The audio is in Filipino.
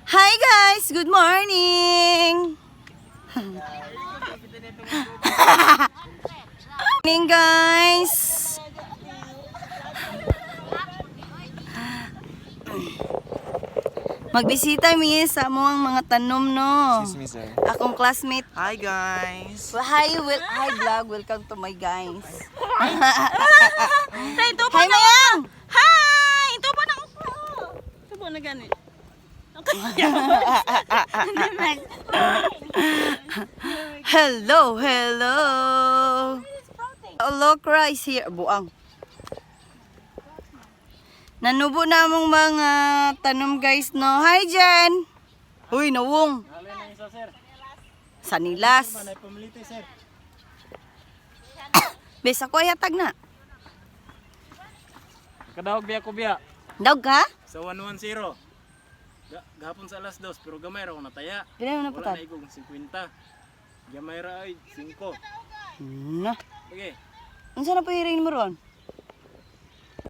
Hi guys! Good morning! Morning guys! Magbisita mi sa among mga tanom no. Excuse me, sir. Akong classmate. Hi, guys. Hi vlog. Welcome to my guys. Hi, ito po Hi na. Mayang! Hi! Ito po na. Ito po na gani. Hello! Hello, Christ here. Buang. Nanubo na mong mga tanom guys no. Hi Jen! Huy, nawong. Sanilas. Besa ko ayatag na. Kadawag biya ko biya. Dawg ka? Sa 110. Gahapon sa alas 2 pero gamay ra ko nataya. Dili mo na Wala putad. na igong 50. Gamay ra ay 5. Na. Sige. Unsa na po hiring mo ron?